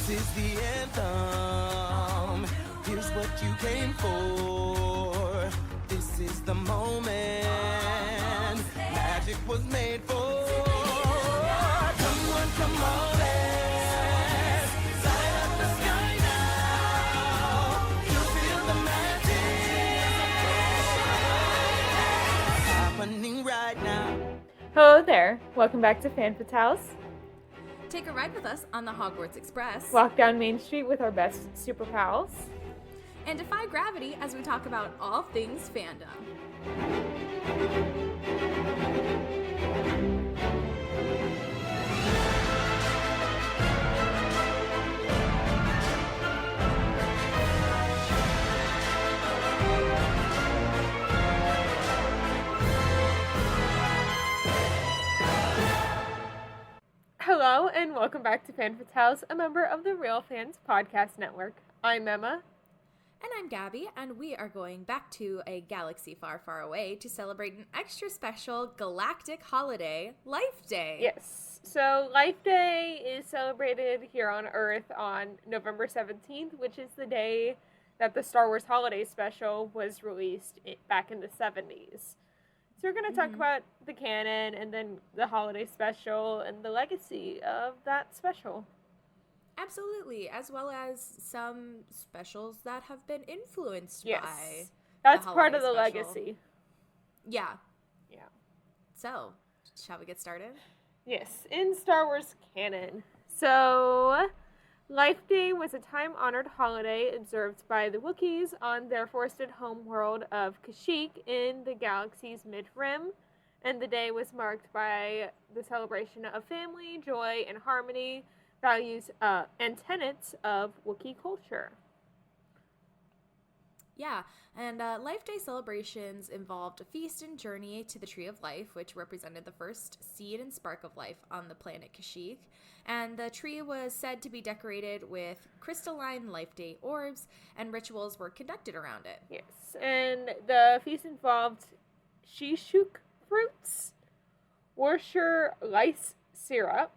This is the anthem. Here's what you came for. This is the moment. Magic was made for. Come on, let's light up the sky now. You feel the magic happening right now. Hello there. Welcome back to Fan Fatales. Take a ride with us on the Hogwarts Express. Walk down Main Street with our best super pals. And defy gravity as we talk about all things fandom. Hello and welcome back to Fan Fatales, a member of the Real Fans Podcast Network. I'm Emma. And I'm Gabby, and we are going back to a galaxy far, far away to celebrate an extra special galactic holiday, Life Day. Yes. So Life Day is celebrated here on Earth on November 17th, which is the day that the Star Wars Holiday Special was released back in the 70s. So we're going to talk about the canon and then the holiday special and the legacy of that special. Absolutely, as well as some specials that have been influenced by That's the part of the holiday special. legacy. Yeah. Yeah. So, shall we get started? Yes, in Star Wars canon. So, Life Day was a time-honored holiday observed by the Wookiees on their forested homeworld of Kashyyyk in the galaxy's mid-rim, and the day was marked by the celebration of family, joy, and harmony, values and tenets of Wookiee culture. Yeah, and Life Day celebrations involved a feast and journey to the Tree of Life, which represented the first seed and spark of life on the planet Kashyyyk. And the tree was said to be decorated with crystalline Life Day orbs, and rituals were conducted around it. Yes, and the feast involved shishuk fruits, Worcestershire lice syrup,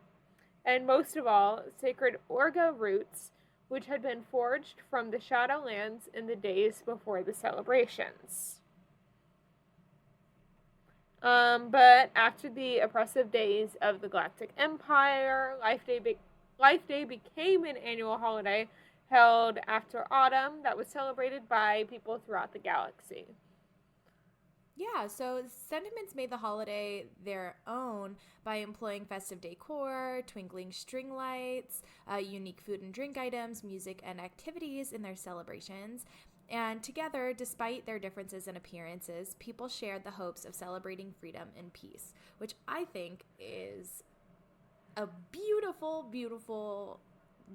and most of all, sacred orga roots, which had been forged from the Shadowlands in the days before the celebrations. But after the oppressive days of the Galactic Empire, Life Day became an annual holiday held after autumn that was celebrated by people throughout the galaxy. Yeah, so Sentiments made the holiday their own by employing festive decor, twinkling string lights, unique food and drink items, music, and activities in their celebrations. And together, despite their differences in appearances, people shared the hopes of celebrating freedom and peace, which I think is a beautiful, beautiful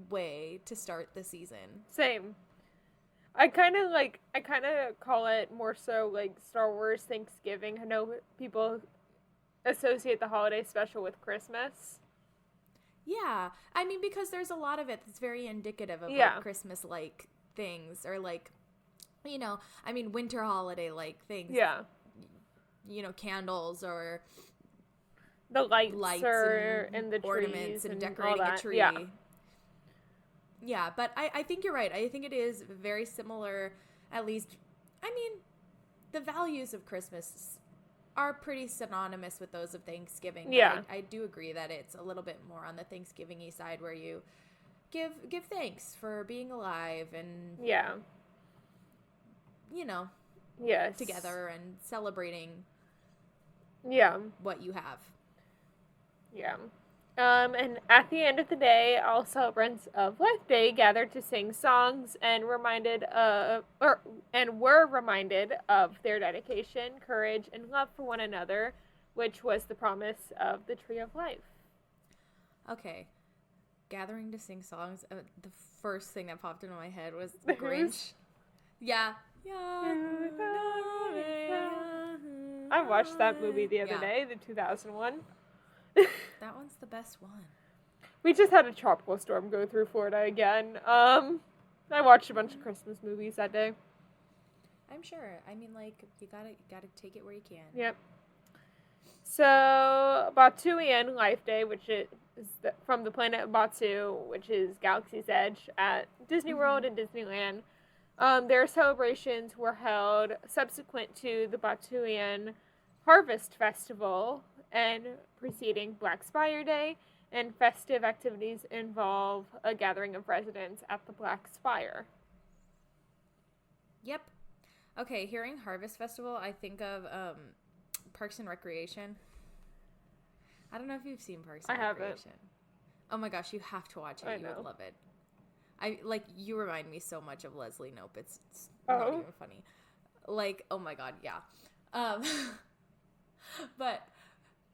way to start the season. Same. I kind of call it more so like Star Wars Thanksgiving. I know people associate the holiday special with Christmas. Yeah, I mean, because there's a lot of it that's very indicative of like Christmas-like things, or like, you know, I mean, winter holiday-like things. Yeah. You know, candles or the lights and the ornaments trees and decorating a tree. Yeah. Yeah, but I think you're right. I think it is very similar, at least, I mean, the values of Christmas are pretty synonymous with those of Thanksgiving. Yeah. I do agree that it's a little bit more on the Thanksgiving-y side where you give thanks for being alive and, you know, together and celebrating what you have. Yeah. And at the end of the day, all celebrants of Life Day gathered to sing songs and were reminded of their dedication, courage, and love for one another, which was the promise of the Tree of Life. Okay, gathering to sing songs. The first thing that popped into my head was the Grinch. Yeah. I watched that movie the other day, the 2001. That one's the best one. We just had a tropical storm go through Florida again. I watched a bunch of Christmas movies that day. I'm sure. I mean, like, you gotta take it where you can. Yep. So, Batuian Life Day, which is from the planet Batu, which is Galaxy's Edge at Disney World and Disneyland. Their celebrations were held subsequent to the Batuian Harvest Festival and preceding Black Spire Day, and festive activities involve a gathering of residents at the Black Spire. Yep. Okay, hearing Harvest Festival, I think of Parks and Recreation. I don't know if you've seen Parks and Recreation. Haven't. Oh my gosh, you have to watch it. I You know. would love it. You remind me so much of Leslie Knope. It's not even funny. Like, oh my god, yeah. But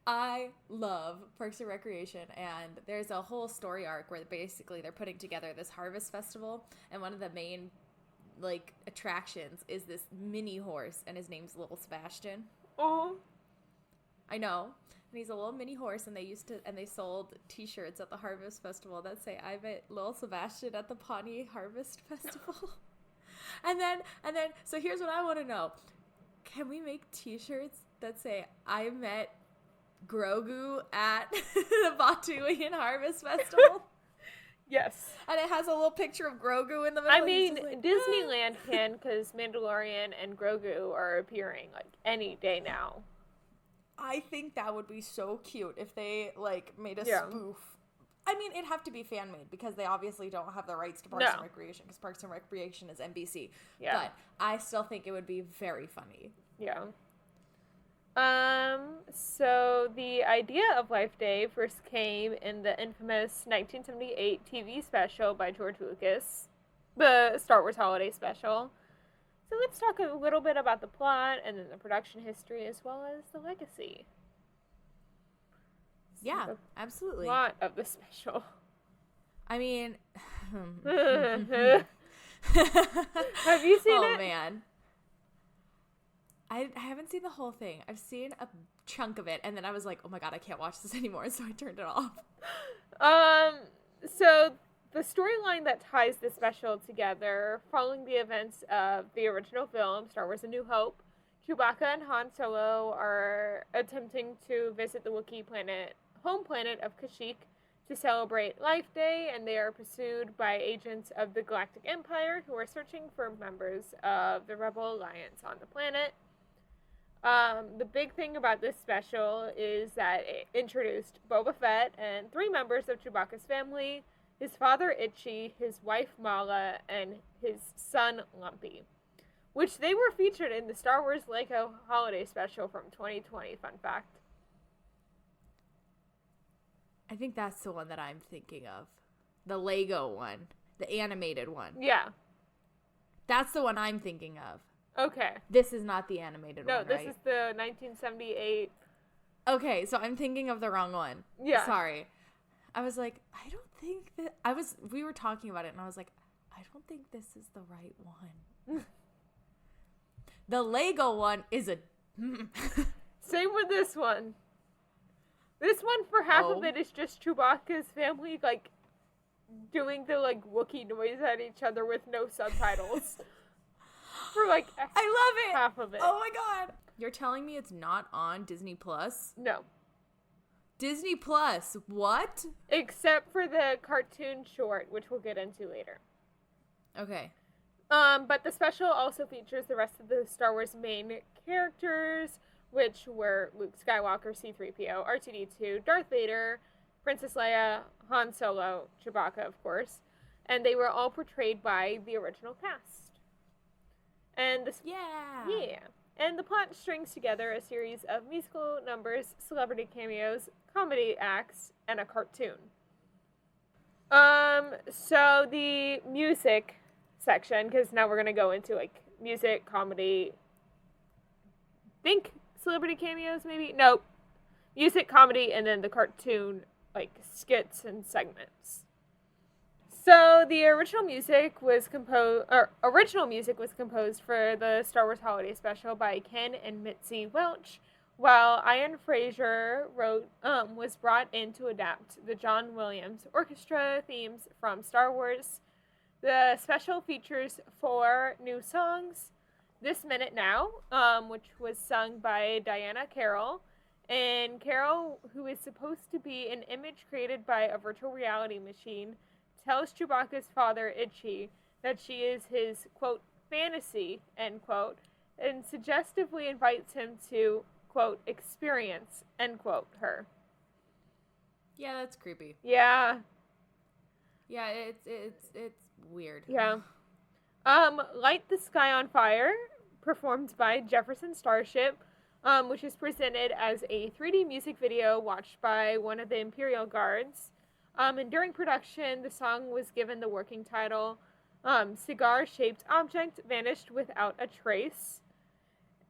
I love Parks and Recreation, and there's a whole story arc where basically they're putting together this Harvest Festival, and one of the main attractions is this mini horse, and his name's Little Sebastian. Oh, I know. And he's a little mini horse, and they sold t-shirts at the Harvest Festival that say, "I met Little Sebastian at the Pawnee Harvest Festival." and then, so here's what I want to know. Can we make t-shirts that say, "I met Grogu at the Batuian Harvest Festival"? yes. And it has a little picture of Grogu in the middle. I mean, Disneyland can, because Mandalorian and Grogu are appearing any day now. I think that would be so cute if they made a spoof. I mean, it'd have to be fan made because they obviously don't have the rights to Parks and Recreation because Parks and Recreation is NBC. Yeah. But I still think it would be very funny. Yeah. So the idea of Life Day first came in the infamous 1978 TV special by George Lucas, the Star Wars Holiday Special. So let's talk a little bit about the plot and then the production history as well as the legacy. Yeah, absolutely. Plot of the special. I mean, Have you seen it? Oh man. I haven't seen the whole thing. I've seen a chunk of it, and then I was like, oh my god, I can't watch this anymore, so I turned it off. So the storyline that ties the special together, following the events of the original film, Star Wars: A New Hope, Chewbacca and Han Solo are attempting to visit the Wookiee home planet of Kashyyyk to celebrate Life Day, and they are pursued by agents of the Galactic Empire who are searching for members of the Rebel Alliance on the planet. The big thing about this special is that it introduced Boba Fett and 3 members of Chewbacca's family, his father Itchy, his wife Mala, and his son Lumpy, which they were featured in the Star Wars Lego Holiday Special from 2020, fun fact. I think that's the one that I'm thinking of. The Lego one. The animated one. Yeah. That's the one I'm thinking of. Okay. This is not the animated one, right? No, this is the 1978. Okay, so I'm thinking of the wrong one. Yeah. Sorry. I was like, I don't think that... We were talking about it, and I was like, I don't think this is the right one. The Lego one is a... Same with this one. This one, for half of it, is just Chewbacca's family, doing the, Wookiee noise at each other with no subtitles. For, I love it! half of it. Oh my god! You're telling me it's not on Disney Plus? No. Disney Plus, what? Except for the cartoon short, which we'll get into later. Okay. But the special also features the rest of the Star Wars main characters, which were Luke Skywalker, C-3PO, R2-D2, Darth Vader, Princess Leia, Han Solo, Chewbacca, of course. And they were all portrayed by the original cast. And Yeah. And the plot strings together a series of musical numbers, celebrity cameos, comedy acts, and a cartoon. So the music section, because now we're going to go into, music, comedy, think celebrity cameos, maybe? Nope. Music, comedy, and then the cartoon, skits and segments. So the original music was composed for the Star Wars Holiday Special by Ken and Mitzi Welch, while Ian Fraser was brought in to adapt the John Williams Orchestra themes from Star Wars. The special features 4 new songs: "This Minute Now," which was sung by Diana Carroll, And Carol, who is supposed to be an image created by a virtual reality machine, tells Chewbacca's father, Itchy, that she is his, quote, fantasy, end quote, and suggestively invites him to, quote, experience, end quote, her. Yeah, that's creepy. Yeah. Yeah, it's weird. Yeah. Light the Sky on Fire, performed by Jefferson Starship, which is presented as a 3D music video watched by one of the Imperial Guards. And during production, the song was given the working title, Cigar-Shaped Object Vanished Without a Trace.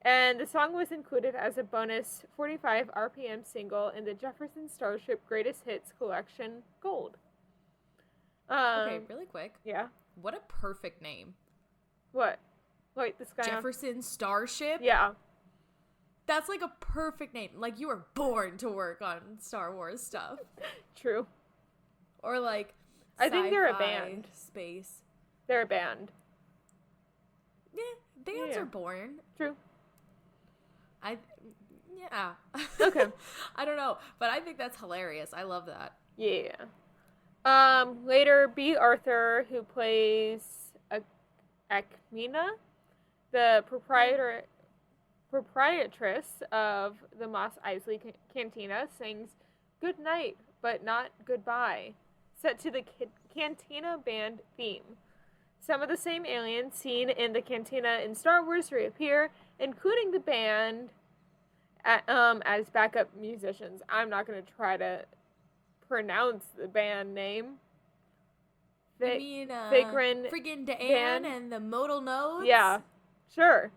And the song was included as a bonus 45 RPM single in the Jefferson Starship Greatest Hits Collection Gold. Okay, really quick. Yeah. What a perfect name. What? Light the Sky on... Jefferson Starship? Yeah. That's like a perfect name. Like, you were born to work on Star Wars stuff. True. Or like I think they're a sci-fi band. Space. They're a band. Yeah, bands Yeah. are born. True. Yeah. Okay. I don't know, but I think that's hilarious. I love that. Yeah. Later, B. Arthur, who plays Akmina, the proprietress of the Mos Eisley Cantina, sings "Good Night, but Not Goodbye," set to the Cantina band theme. Some of the same aliens seen in the Cantina in Star Wars reappear, including the band as backup musicians. I'm not going to try to pronounce the band name. Figrin friggin' Dan band. and the modal nodes? Yeah, sure.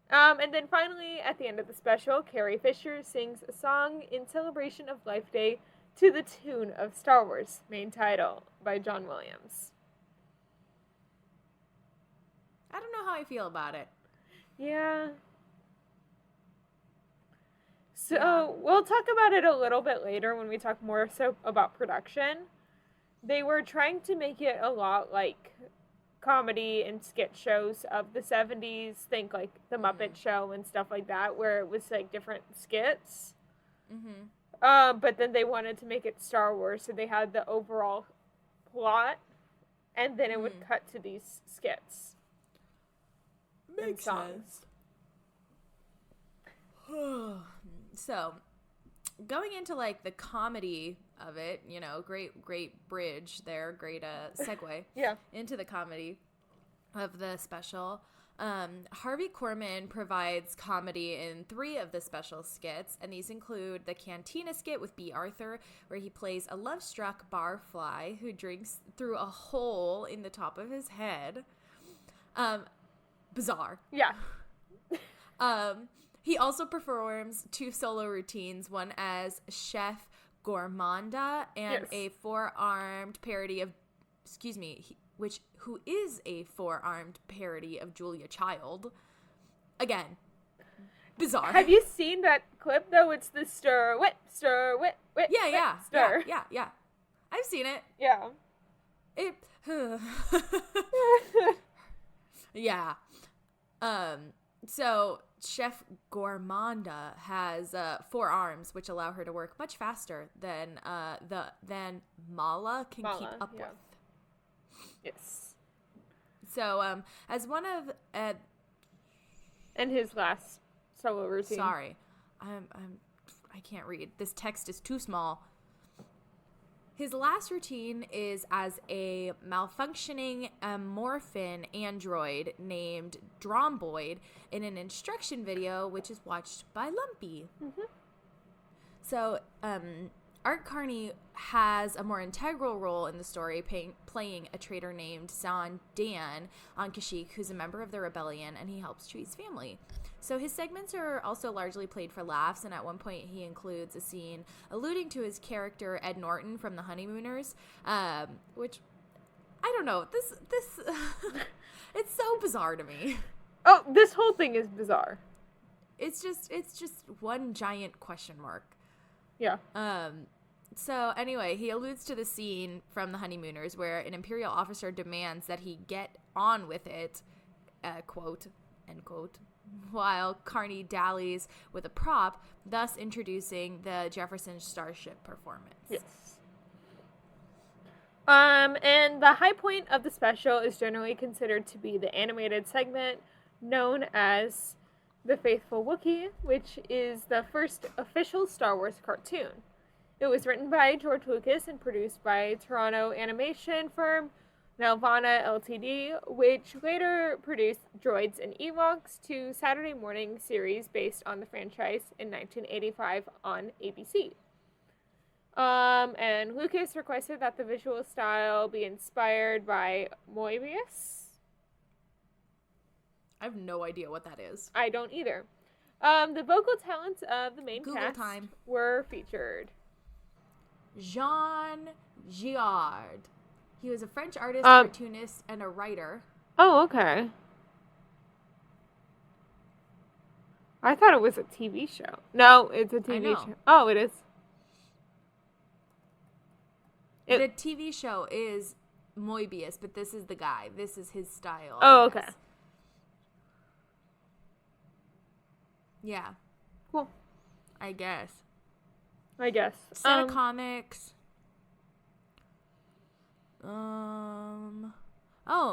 And then finally, at the end of the special, Carrie Fisher sings a song in celebration of Life Day to the tune of Star Wars, main title, by John Williams. I don't know how I feel about it. Yeah. So, Yeah. we'll talk about it a little bit later when we talk more so about production. They were trying to make it a lot like comedy and skit shows of the 70s. Think like The Muppet Show and stuff like that, where it was like different skits. Mm-hmm. But then they wanted to make it Star Wars, so they had the overall plot, and then it would cut to these skits. And songs. So, going into like the comedy of it, you know, great bridge there, great segue Yeah. into the comedy of the special. Harvey Korman provides comedy in 3 of the special skits, and these include the Cantina skit with B. Arthur, where he plays a love-struck barfly who drinks through a hole in the top of his head. Bizarre. Yeah. He also performs 2 solo routines, one as Chef Gourmanda and Yes. a four-armed parody of, who is a four-armed parody of Julia Child. Again, bizarre. Have you seen that clip though? It's the stir, whip, Yeah. stir. Yeah. I've seen it. Yeah. It. Yeah. So Chef Gourmanda has 4 arms, which allow her to work much faster than Mala can keep up yeah. with. Yes. So as one of And his last solo routine. sorry, I can't read. This text is too small. His last routine is as a malfunctioning amorphin android named Dromboid in an instruction video, which is watched by Lumpy. Mm-hmm. So, Art Carney has a more integral role in the story, playing a traitor named Zahn Dan on Kashyyyk, who's a member of the rebellion, and he helps Chewie's family. So his segments are also largely played for laughs, and at one point he includes a scene alluding to his character Ed Norton from The Honeymooners, which, I don't know, this it's so bizarre to me. Oh, this whole thing is bizarre. It's just one giant question mark. Yeah. So anyway, he alludes to the scene from The Honeymooners where an Imperial officer demands that he get on with it, quote, end quote. while Carney dallies with a prop, thus introducing the Jefferson Starship performance. Yes. And the high point of the special is generally considered to be the animated segment known as The Faithful Wookiee, which is the first official Star Wars cartoon. It was written by George Lucas and produced by Toronto animation firm Nelvana Ltd., which later produced Droids and Ewoks, to Saturday morning series based on the franchise in 1985 on ABC. And Lucas requested that the visual style be inspired by Moebius. I have no idea what that is. I don't either. The vocal talents of the main Google cast time. were featured. Jean Girard. He was a French artist, cartoonist, and a writer. Oh, okay. I thought it was a TV show. No, it's a TV know. show. Oh, it is. The TV show is Moebius, but this is the guy. This is his style. Oh, I okay. guess. Yeah. Cool. I guess. Set of comics. Oh,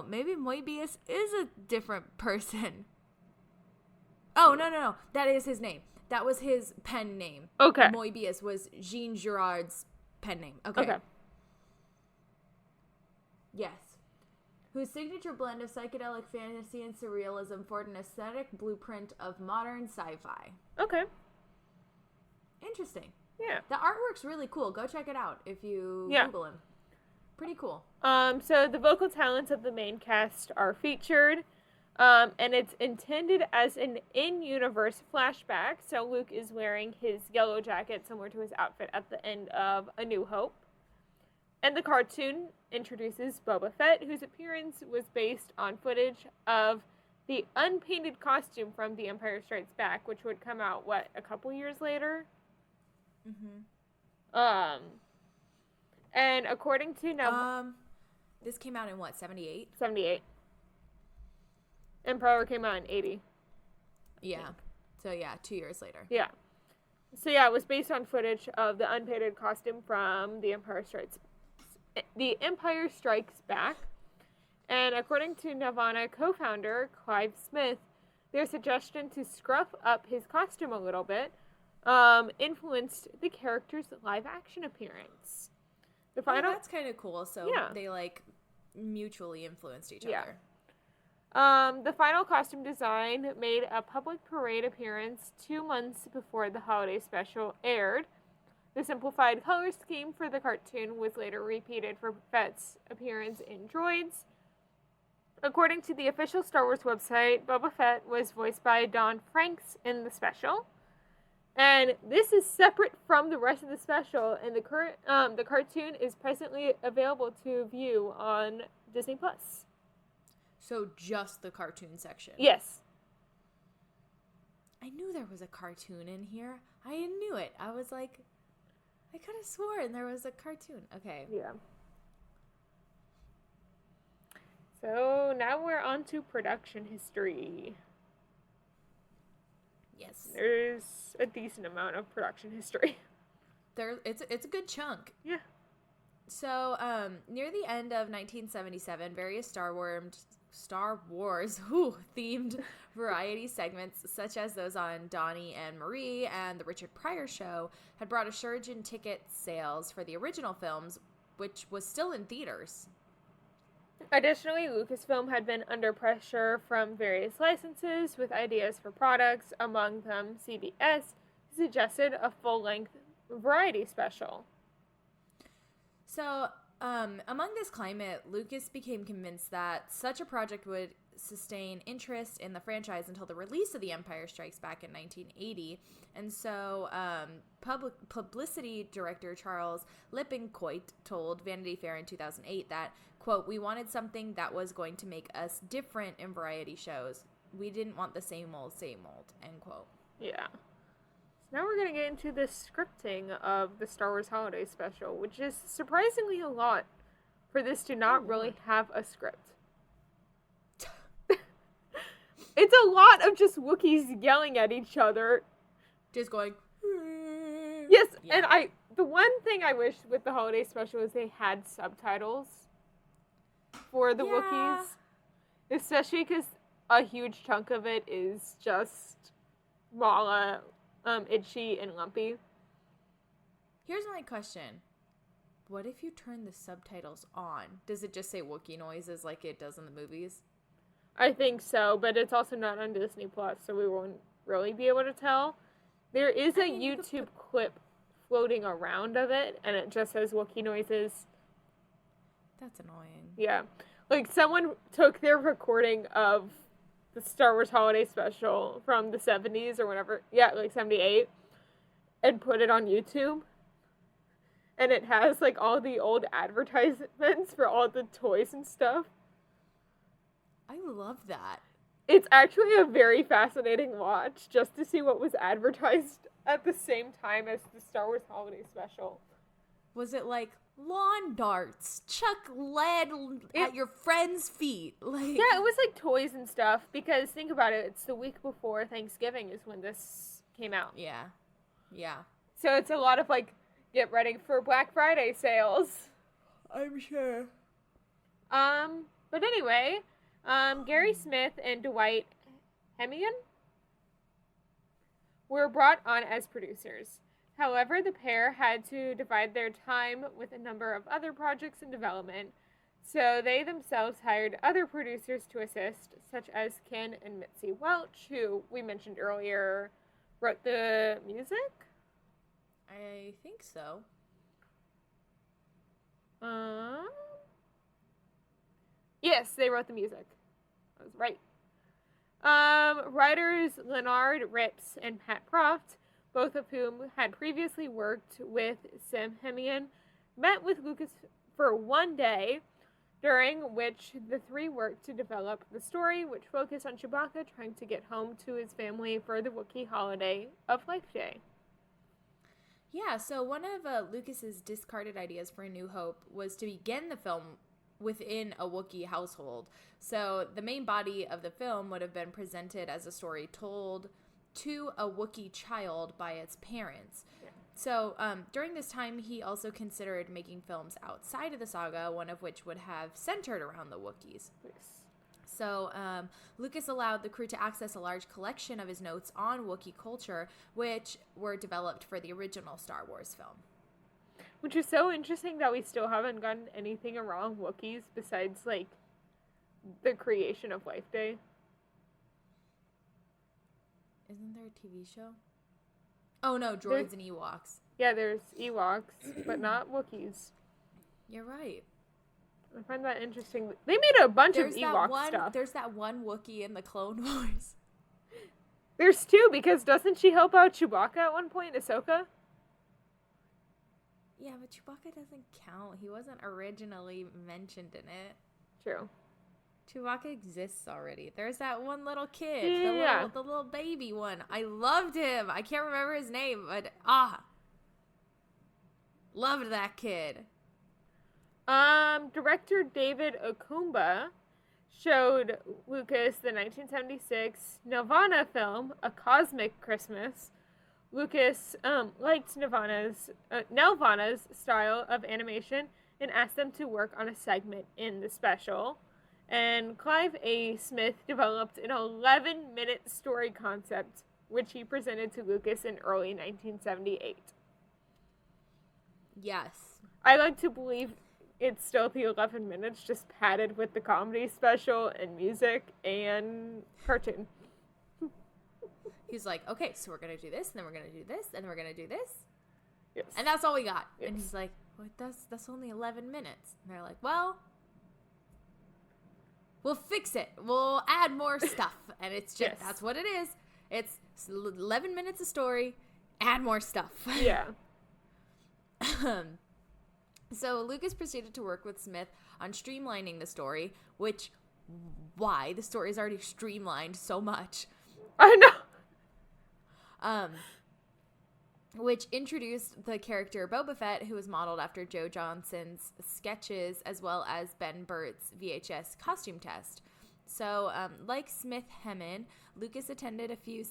maybe Moebius is a different person. Oh, no. That is his name. That was his pen name. Okay. Moebius was Jean Girard's pen name. Okay. Yes. Whose signature blend of psychedelic fantasy and surrealism formed an aesthetic blueprint of modern sci-fi. Okay. Interesting. Yeah. The artwork's really cool. Go check it out if you Google him. Pretty cool. So the vocal talents of the main cast are featured, and it's intended as an in-universe flashback. So Luke is wearing his yellow jacket, similar to his outfit at the end of A New Hope. And the cartoon introduces Boba Fett, whose appearance was based on footage of the unpainted costume from The Empire Strikes Back, which would come out, a couple years later? Mm-hmm. And according to this came out in what, 78? 78. Empire came out in 80. Yeah. So yeah, 2 years later. Yeah. So yeah, it was based on footage of the unpainted costume from The Empire Strikes Back. And according to Nelvana co-founder Clive Smith, their suggestion to scruff up his costume a little bit influenced the character's live-action appearance. The final, that's kind of cool. So they mutually influenced each other. The final costume design made a public parade appearance 2 months before the holiday special aired. The simplified color scheme for the cartoon was later repeated for Fett's appearance in Droids. According to the official Star Wars website, Boba Fett was voiced by Don Franks in the special. And this is separate from the rest of the special, and the cartoon is presently available to view on Disney+. So just the cartoon section. Yes. I knew there was a cartoon in here. I knew it. I was like, I could have sworn there was a cartoon. Okay. Yeah. So now we're on to production history. Yes. There's a decent amount of production history. It's a good chunk. Yeah. So, near the end of 1977, various Star Wars themed variety segments, such as those on Donnie and Marie and The Richard Pryor Show, had brought a surge in ticket sales for the original films, which was still in theaters. Additionally, Lucasfilm had been under pressure from various licenses with ideas for products, among them CBS, who suggested a full-length variety special. So, among this climate, Lucas became convinced that such a project would sustain interest in the franchise until the release of The Empire Strikes Back in 1980. And so, publicity director Charles Lippincott told Vanity Fair in 2008 that, quote, "We wanted something that was going to make us different in variety shows. We didn't want the same old, end quote." Yeah. So now we're going to get into the scripting of the Star Wars Holiday Special, which is surprisingly a lot for this to not really have a script. It's a lot of just Wookiees yelling at each other. Just going. Yes, Yeah. and the one thing I wish with the holiday special is they had subtitles for the Yeah. Wookiees. Especially because a huge chunk of it is just Mala, Itchy, and Lumpy. Here's my question. What if you turn the subtitles on? Does it just say Wookiee noises like it does in the movies? I think so, but it's also not on Disney Plus, so we won't really be able to tell. There is a mean, you could YouTube clip floating around of it, and it just says Wookiee noises. That's annoying. Yeah. Like, someone took their recording of the Star Wars Holiday Special from the 70s or whatever. Yeah, like 78. And put it on YouTube. And it has, like, all the old advertisements for all the toys and stuff. I love that. It's actually a very fascinating watch just to see what was advertised at the same time as the Star Wars Holiday Special. Was it like lawn darts, chuck lead at your friend's feet? Like, Yeah, it was like toys and stuff because think about it, it's the week before Thanksgiving is when this came out. Yeah. Yeah. So it's a lot of like get ready for Black Friday sales. I'm sure. But anyway, Gary Smith and Dwight Hemian were brought on as producers. However, the pair had to divide their time with a number of other projects in development, so they themselves hired other producers to assist, such as Ken and Mitzi Welch, who we mentioned earlier wrote the music. I think so. Yes, they wrote the music. I was right. Writers Leonard Rips and Pat Proft, both of whom had previously worked with Sam Hemian, met with Lucas for one day, during which the three worked to develop the story, which focused on Chewbacca trying to get home to his family for the Wookiee holiday of Life Day. Yeah, so one of Lucas's discarded ideas for A New Hope was to begin the film within a Wookiee household. So the main body of the film would have been presented as a story told to a Wookiee child by its parents. Yeah. So during this time, he also considered making films outside of the saga, one of which would have centered around the Wookiees. Yes. So Lucas allowed the crew to access a large collection of his notes on Wookiee culture, which were developed for the original Star Wars film. Which is so interesting that we still haven't gotten anything around Wookiees besides, like, the creation of Life Day. Isn't there a TV show? Oh, no, Droids and Ewoks. Yeah, there's Ewoks, but not Wookiees. You're right. I find that interesting. They made a bunch of Ewok stuff. There's that one Wookiee in the Clone Wars. There's two, because doesn't she help out Chewbacca at one point, Ahsoka? Yeah, but Chewbacca doesn't count. He wasn't originally mentioned in it. True. Chewbacca exists already. There's that one little kid. Yeah. The little baby one. I loved him. I can't remember his name, but loved that kid. Director David Okumba showed Lucas the 1976 Nelvana film, A Cosmic Christmas. Lucas liked Nelvana's style of animation and asked them to work on a segment in the special. And Clive A. Smith developed an 11-minute story concept, which he presented to Lucas in early 1978. Yes. I like to believe it's still the 11 minutes, just padded with the comedy special and music and cartoon. He's like, okay, so we're going to do this, and then we're going to do this, and then we're going to do this. Yes. And that's all we got. Yes. And he's like, well, that's only 11 minutes. And they're like, well, we'll fix it. We'll add more stuff. And it's just, Yes. That's what it is. It's 11 minutes of story, add more stuff. Yeah. So Lucas proceeded to work with Smith on streamlining the story, why? The story is already streamlined so much. I know. Which introduced the character Boba Fett, who was modeled after Joe Johnson's sketches, as well as Ben Burtt's VHS costume test. So, like Smith Hemmon, Lucas attended a few,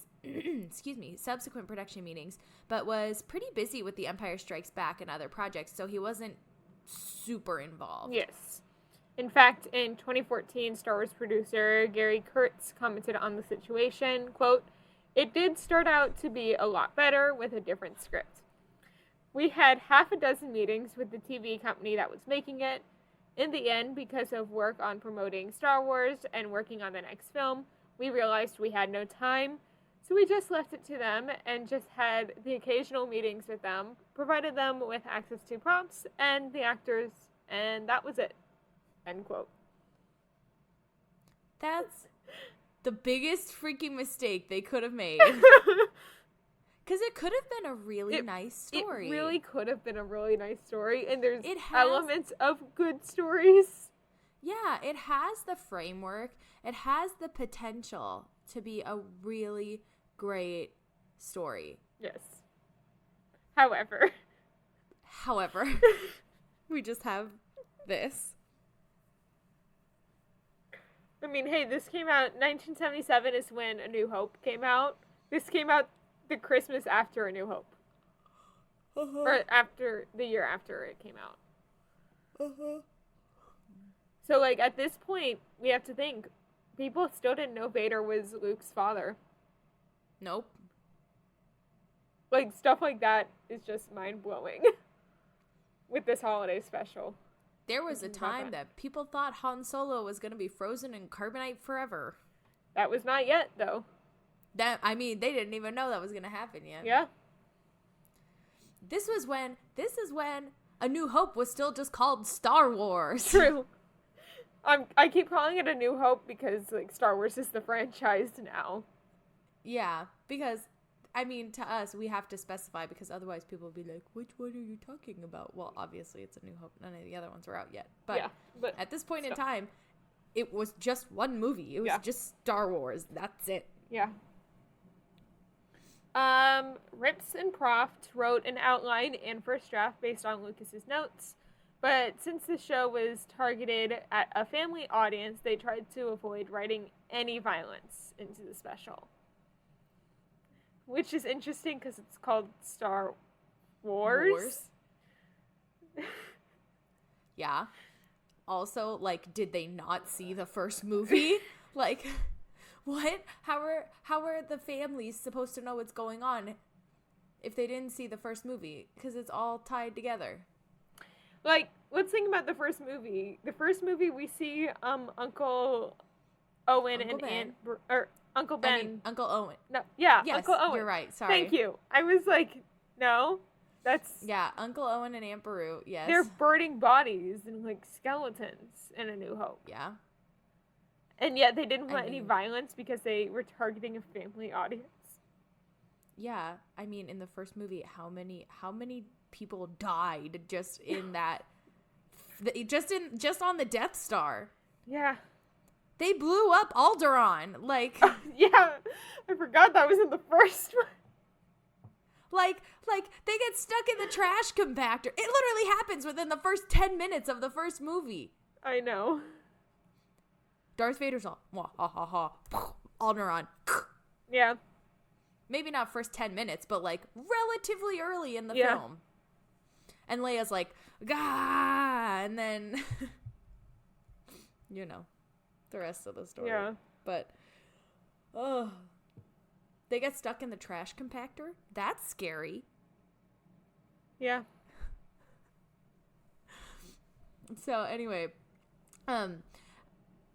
subsequent production meetings, but was pretty busy with The Empire Strikes Back and other projects, so he wasn't super involved. Yes. In fact, in 2014, Star Wars producer Gary Kurtz commented on the situation, quote, "It did start out to be a lot better with a different script. We had half a dozen meetings with the TV company that was making it. In the end, because of work on promoting Star Wars and working on the next film, we realized we had no time, so we just left it to them and just had the occasional meetings with them, provided them with access to props and the actors, and that was it." End quote. That's the biggest freaking mistake they could have made. Because it could have been a really nice story. It really could have been a really nice story, and there's It has- elements of good stories. Yeah, it has the framework. It has the potential to be a really great story. Yes. However, we just have this. I mean, hey, this came out, 1977 is when A New Hope came out. This came out the Christmas after A New Hope. Or after, the year after it came out. So, like, at this point, we have to think, people still didn't know Vader was Luke's father. Nope. Like, stuff like that is just mind-blowing with this holiday special. There was a Thinking about time that people thought Han Solo was going to be frozen in carbonite forever. That was not yet, though. They didn't even know that was going to happen yet. Yeah. This is when A New Hope was still just called Star Wars. True. I keep calling it A New Hope because, like, Star Wars is the franchise now. Yeah, because, I mean, to us, we have to specify because otherwise people will be like, which one are you talking about? Well, obviously it's A New Hope. None of the other ones are out yet. But, Yeah, but at this point in time, it was just one movie. It was just Star Wars. That's it. Yeah. Rips and Proft wrote an outline and first draft based on Lucas's notes, but since the show was targeted at a family audience, they tried to avoid writing any violence into the special. Which is interesting because it's called Star Wars. Yeah. Also, like, did they not see the first movie? Like, what? How are the families supposed to know what's going on if they didn't see the first movie? Because it's all tied together. Like, let's think about the first movie. The first movie we see Uncle Owen Uncle Ben. or Uncle Ben. I mean, Uncle Owen. No, yeah, Yes, Uncle Owen. you're right. Sorry. Thank you. I was like, no, that's Yeah, Uncle Owen and Aunt Beru. Yes. they're burning bodies and like skeletons in A New Hope, Yeah. and yet they didn't want any mean- violence because they were targeting a family audience. Yeah. I mean, in the first movie, how many people died just in that? Just on the Death Star. Yeah, They blew up Alderaan. Like. yeah, I forgot that was in the first one. Like they get stuck in the trash compactor. It literally happens within the first 10 minutes of the first movie. I know. Darth Vader's all, wah, ha, ha, ha, Alderaan. Yeah, Maybe not first 10 minutes, but like relatively early in the Yeah. film. And Leia's like, gah, and then, you know, the rest of the story. yeah. But, oh, they get stuck in the trash compactor? That's scary. Yeah. So anyway,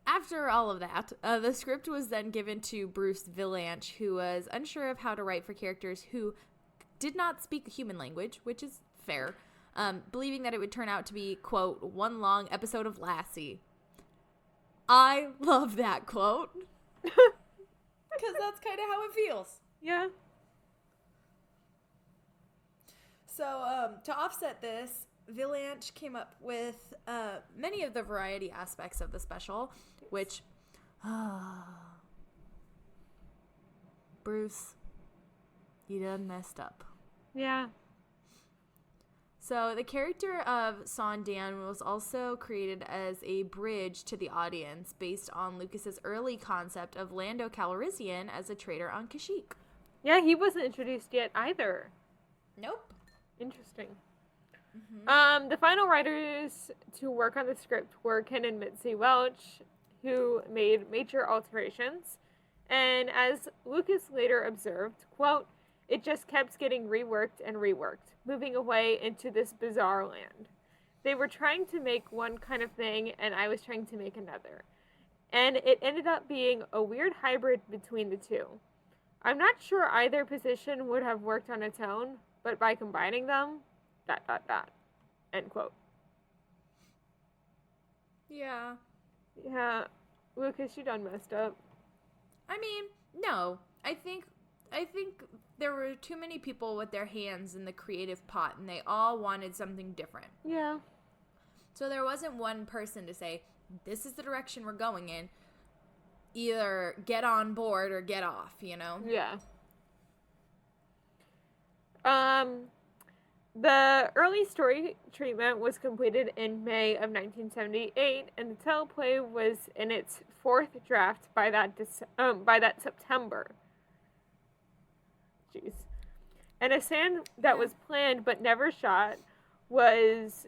after all of that, the script was then given to Bruce Vilanch, who was unsure of how to write for characters who did not speak human language, which is fair, believing that it would turn out to be, quote, one long episode of Lassie. I love that quote. Because that's kind of how it feels. Yeah. So, to offset this, Vilanch came up with many of the variety aspects of the special, which, Bruce, you done messed up. Yeah. So the character of Sondan was also created as a bridge to the audience based on Lucas's early concept of Lando Calrissian as a traitor on Kashyyyk. Yeah, he wasn't introduced yet either. Nope. Interesting. The final writers to work on the script were Ken and Mitzi Welch, who made major alterations. And as Lucas later observed, quote, "It just kept getting reworked and reworked, moving away into this bizarre land. They were trying to make one kind of thing, and I was trying to make another. And it ended up being a weird hybrid between the two. I'm not sure either position would have worked on its own, but by combining them, ... End quote. Yeah. Yeah, Lucas, you done messed up. I mean, no. I think there were too many people with their hands in the creative pot, and they all wanted something different. Yeah. So there wasn't one person to say, this is the direction we're going in. Either get on board or get off, you know? Yeah. The early story treatment was completed in May of 1978, and the teleplay was in its fourth draft by that September. Jeez. And a scene that was planned but never shot was,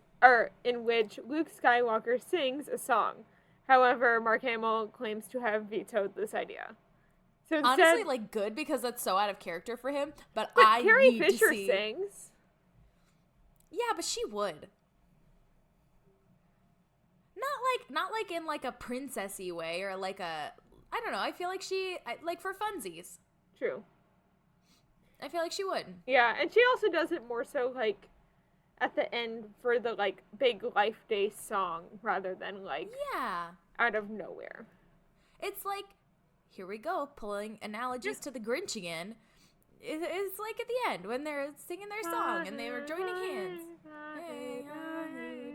in which Luke Skywalker sings a song. However, Mark Hamill claims to have vetoed this idea. So instead, honestly, like, good, because that's so out of character for him. But I Carrie need Fisher to see. sings. Yeah, but she would. Not like in like a princessy way, or like a, I don't know. I feel like like for funsies. True. I feel like she would. Yeah, and she also does it more so like at the end for the like big Life Day song rather than like Yeah. out of nowhere. It's like, here we go, pulling analogies to the Grinch again. It's like at the end when they're singing their song and they were joining hands. Hey,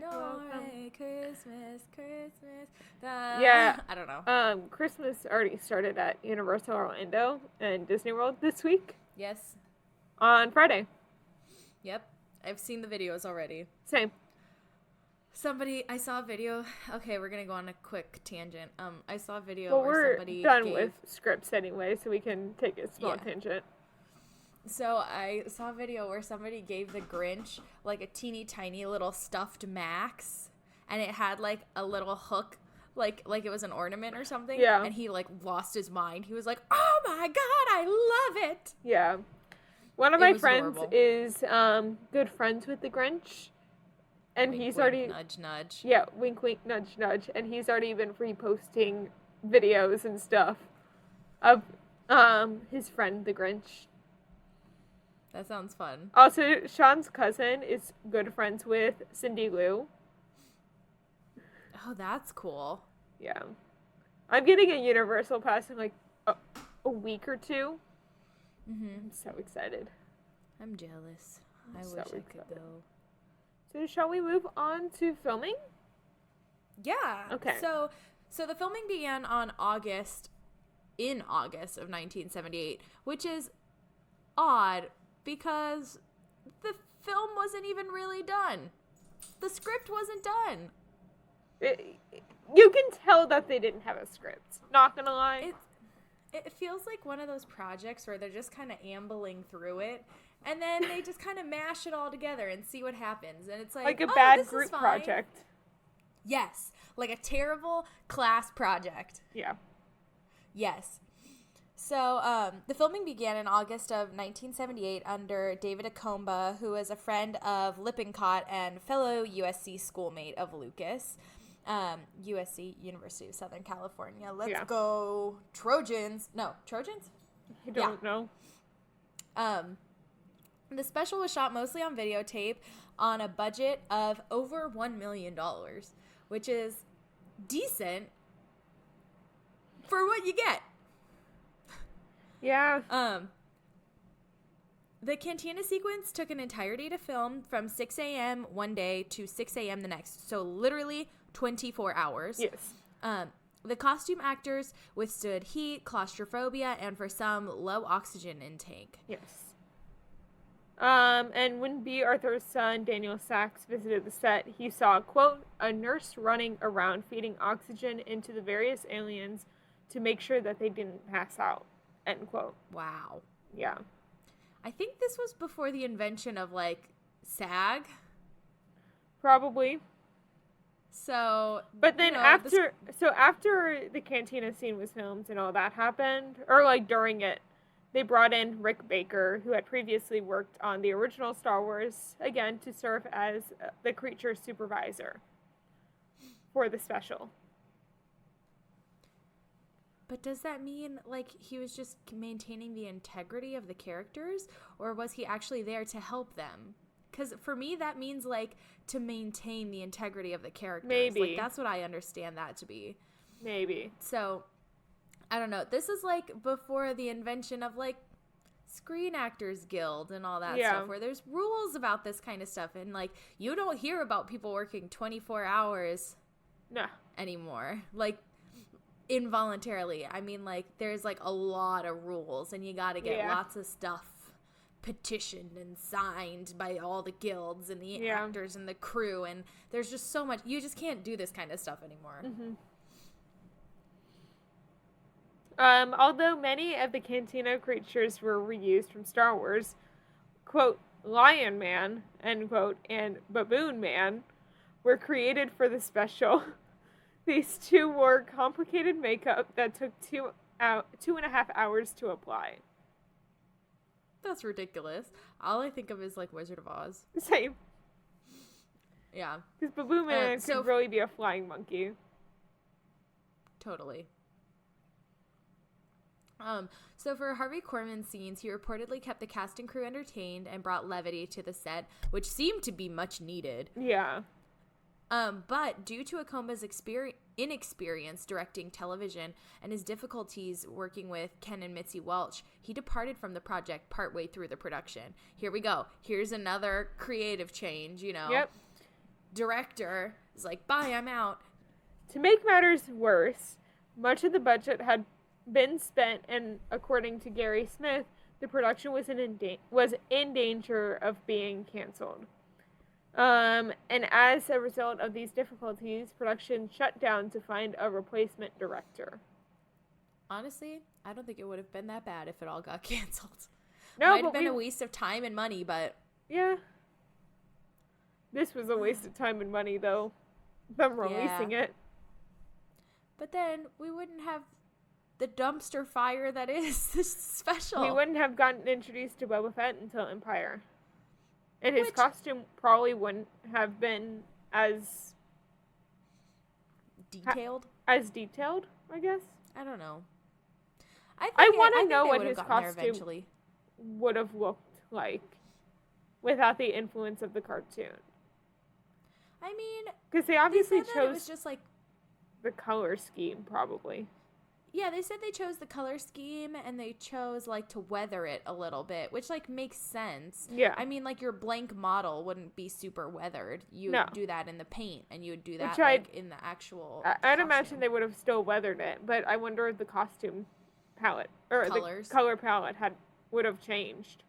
hey, Christmas, Christmas. Yeah. I don't know. Christmas already started at Universal Orlando and Disney World this week Yes. on Friday. Yep. I've seen the videos already. Same. I saw a video. Okay, we're gonna go on a quick tangent. I saw a video Well, where we're somebody done gave, with scripts anyway, so we can take a small Yeah. tangent. So I saw a video where somebody gave the Grinch like a teeny tiny little stuffed Max, and it had like a little hook, like it was an ornament or something. Yeah. And he like lost his mind. He was like, "Oh my god, I love it!" Yeah. One of It my was friends adorable. is good friends with the Grinch. And Wink, he's wink, already... nudge nudge. Yeah, wink, wink, nudge, nudge. And he's already been reposting videos and stuff of his friend, the Grinch. That sounds fun. Also, Sean's cousin is good friends with Cindy Lou. Oh, that's cool. Yeah. I'm getting a Universal Pass in like a week or two. I'm so excited. I'm jealous. I I'm so wish I could excited. go. So shall we move on to filming? Yeah. Okay. So the filming began in August of 1978, which is odd because the film wasn't even really done. The script wasn't done. You can tell that they didn't have a script. Not gonna lie. It feels like one of those projects where they're just kind of ambling through it, and then they just kind of mash it all together and see what happens. And it's like a oh, bad this is group fine. project. Yes, like a terrible class project. Yeah. Yes. So the filming began in August of 1978 under David Acomba, who is a friend of Lippincott and fellow USC schoolmate of Lucas. USC, University of Southern California. Let's go Trojans. No, Trojans? I don't know. The special was shot mostly on videotape on a budget of over $1 million, which is decent for what you get. Yeah. The cantina sequence took an entire day to film, from 6 a.m. one day to 6 a.m. the next. So literally 24 hours. Yes. The costume actors withstood heat, claustrophobia, and for some, low oxygen intake. Yes. And when B. Arthur's son, Daniel Sachs, visited the set, he saw, quote, a nurse running around feeding oxygen into the various aliens to make sure that they didn't pass out, end quote. Wow. Yeah. I think this was before the invention of, like, SAG. Probably. So, But then you know, after the cantina scene was filmed and all that happened, or like during it, they brought in Rick Baker, who had previously worked on the original Star Wars, again to serve as the creature supervisor for the special. But does that mean, like, he was just maintaining the integrity of the characters, or was he actually there to help them? Because for me, that means, like, to maintain the integrity of the characters. Maybe. Like, that's what I understand that to be. Maybe. So, I don't know. This is, like, before the invention of, like, Screen Actors Guild and all that stuff, where there's rules about this kind of stuff. And, like, you don't hear about people working 24 hours anymore. Like, involuntarily. I mean, like, there's, like, a lot of rules, and you gotta get lots of stuff petitioned and signed by all the guilds and the actors and the crew, and there's just so much. You just can't do this kind of stuff anymore. Although many of the cantina creatures were reused from Star Wars, quote, Lion Man, end quote, and Baboon Man were created for the special. These two wore complicated makeup that took 2.5 hours to apply. That's ridiculous. All I think of is, like, Wizard of Oz. Same. Yeah. Because Baboon Man could really be a flying monkey. Totally. So for Harvey Korman's scenes, he reportedly kept the cast and crew entertained and brought levity to the set, which seemed to be much needed. Yeah. But due to Akoma's inexperience directing television and his difficulties working with Ken and Mitzi Welch, he departed from the project partway through the production. Here we go. Here's another creative change, you know. Yep. Director is like, bye, I'm out. To make matters worse, much of the budget had been spent, and according to Gary Smith, the production was in danger of being canceled. And as a result of these difficulties, production shut down to find a replacement director. Honestly, I don't think it would have been that bad if it all got canceled. No, Might have been a waste of time and money, but... Yeah. This was a waste of time and money, though. Them releasing it. But then, we wouldn't have the dumpster fire that is this special. We wouldn't have gotten introduced to Boba Fett until Empire. And his costume probably wouldn't have been as... detailed? As detailed, I guess. I don't know. I want to know what his costume would have looked like without the influence of the cartoon. I mean... Because they obviously chose it was just like the color scheme, probably. Yeah, they said they chose the color scheme and they chose, like, to weather it a little bit, which, like, makes sense. Yeah. I mean, like, your blank model wouldn't be super weathered. You would do that in the paint, and you would do that, like, in the actual I'd imagine they would have still weathered it, but I wonder if the costume palette, or colors. The color palette would have changed.